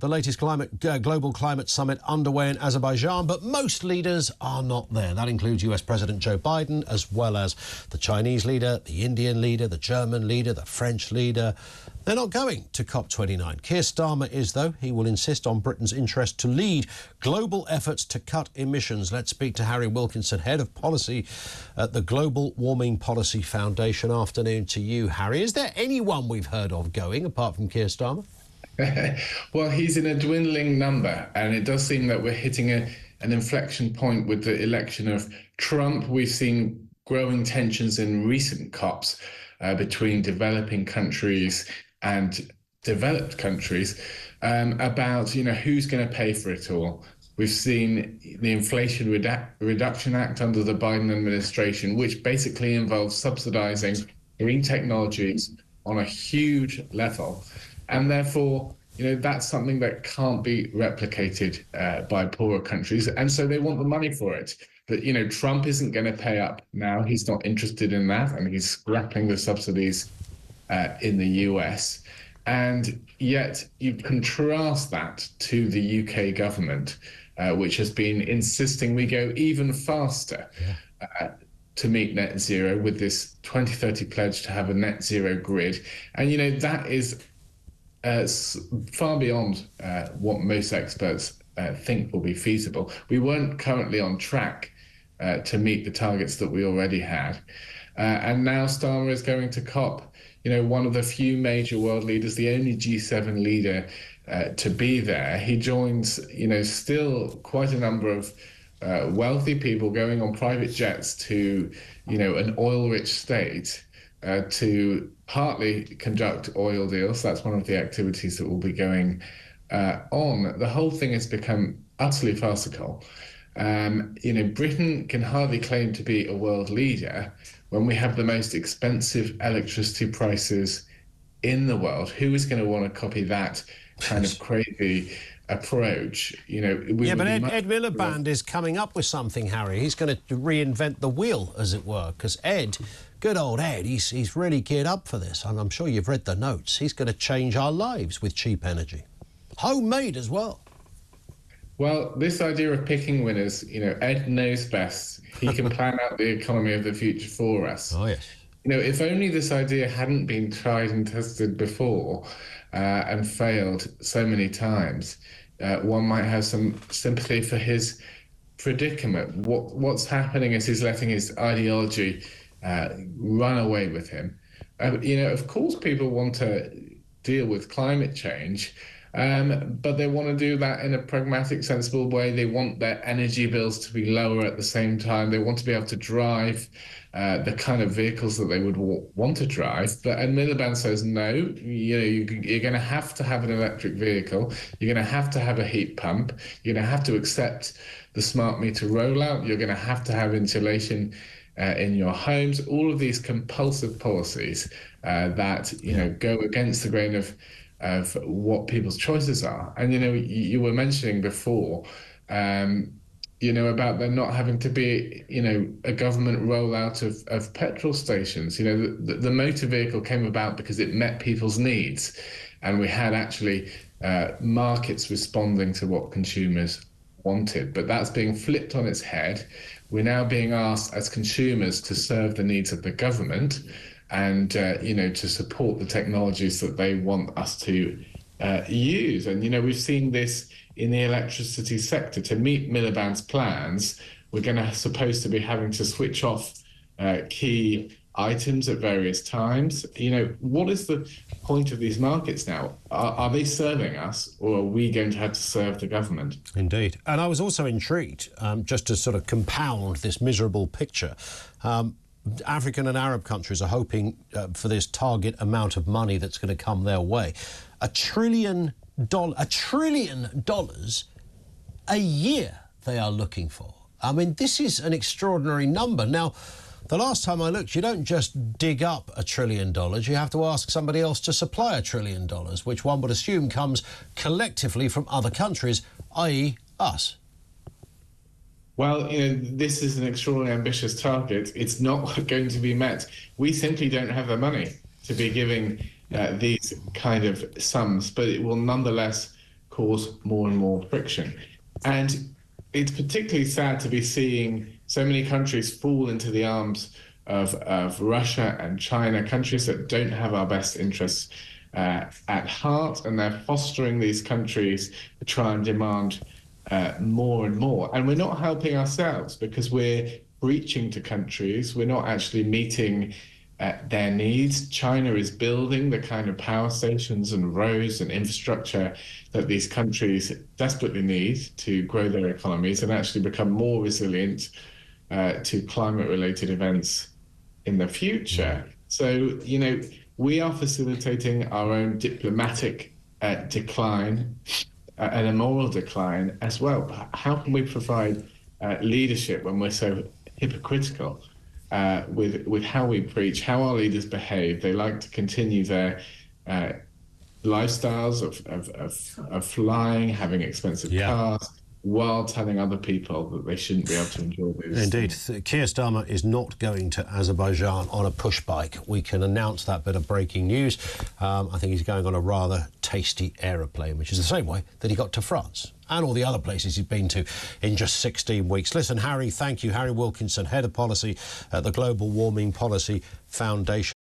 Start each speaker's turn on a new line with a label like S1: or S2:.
S1: The latest global climate summit underway in Azerbaijan, but most leaders are not there. That includes US President Joe Biden, as well as the Chinese leader, the Indian leader, the German leader, the French leader. They're not going to Cop29. Keir Starmer is, though. He will insist on Britain's interest to lead global efforts to cut emissions. Let's speak to Harry Wilkinson, Head of Policy at the Global Warming Policy Foundation. Afternoon to you, Harry. Is there anyone we've heard of going, apart from Keir Starmer?
S2: Well, he's in a dwindling number, and it does seem that we're hitting an inflection point with the election of Trump. We've seen growing tensions in recent COPs between developing countries and developed countries about, who's going to pay for it all. We've seen the Inflation Reduction Act under the Biden administration, which basically involves subsidizing green technologies on a huge level. And therefore, that's something that can't be replicated by poorer countries. And so they want the money for it. But, Trump isn't going to pay up now. He's not interested in that. And he's scrapping the subsidies in the US. And yet you contrast that to the UK government, which has been insisting we go even faster to meet net zero with this 2030 pledge to have a net zero grid. And, that is far beyond what most experts think will be feasible. We weren't currently on track to meet the targets that we already had. And now Starmer is going to COP, one of the few major world leaders, the only G7 leader to be there. He joins, still quite a number of wealthy people going on private jets to, an oil-rich state to partly conduct oil deals. That's one of the activities that will be going on. The whole thing has become utterly farcical. Britain can hardly claim to be a world leader when we have the most expensive electricity prices in the world. Who is going to want to copy that kind of crazy approach? But
S1: Ed Miliband is coming up with something, Harry. He's going to reinvent the wheel, as it were, because Ed, good old Ed, he's really geared up for this, and I'm sure you've read the notes. He's going to change our lives with cheap energy. Homemade as well.
S2: Well, this idea of picking winners, Ed knows best. He can plan out the economy of the future for us.
S1: Oh, yes.
S2: If only this idea hadn't been tried and tested before and failed so many times, one might have some sympathy for his predicament. What's happening is he's letting his ideology run away with him. Of course, people want to deal with climate change, but they want to do that in a pragmatic, sensible way. They want their energy bills to be lower at the same time. They want to be able to drive the kind of vehicles that they would want to drive. But Miliband says, no, you're going to have an electric vehicle. You're going to have a heat pump. You're going to have to accept the smart meter rollout. You're going to have insulation in your homes. All of these compulsive policies that, go against the grain of what people's choices are. And, you were mentioning before, about there not having to be, a government rollout of petrol stations. The motor vehicle came about because it met people's needs. And we had actually markets responding to what consumers wanted. But that's being flipped on its head. We're now being asked as consumers to serve the needs of the government and, to support the technologies that they want us to use. And, we've seen this in the electricity sector. To meet Miliband's plans, we're supposed to be having to switch off key items at various times. What is the point of these markets now? Are they serving us, or are we going to have to serve the government?
S1: Indeed. And I was also intrigued, just to sort of compound this miserable picture, African and Arab countries are hoping for this target amount of money that's going to come their way. $1 trillion a year they are looking for. I mean, this is an extraordinary number. Now, the last time I looked, you don't just dig up $1 trillion. You have to ask somebody else to supply $1 trillion, which one would assume comes collectively from other countries, i.e. us.
S2: Well, this is an extraordinarily ambitious target. It's not going to be met. We simply don't have the money to be giving these kind of sums, but it will nonetheless cause more and more friction. And it's particularly sad to be seeing so many countries fall into the arms of Russia and China, countries that don't have our best interests at heart, and they're fostering these countries to try and demand more and more. And we're not helping ourselves because we're reaching to countries, we're not actually meeting their needs. China is building the kind of power stations and roads and infrastructure that these countries desperately need to grow their economies and actually become more resilient to climate-related events in the future. So, we are facilitating our own diplomatic decline and a moral decline as well. How can we provide leadership when we're so hypocritical with how we preach, how our leaders behave? They like to continue their lifestyles of flying, having expensive cars, while telling other people that they shouldn't be able to enjoy these.
S1: Indeed. Keir Starmer is not going to Azerbaijan on a push bike. We can announce that bit of breaking news. I think he's going on a rather tasty aeroplane, which is the same way that he got to France and all the other places he's been to in just 16 weeks. Listen, Harry, thank you. Harry Wilkinson, Head of Policy at the Global Warming Policy Foundation.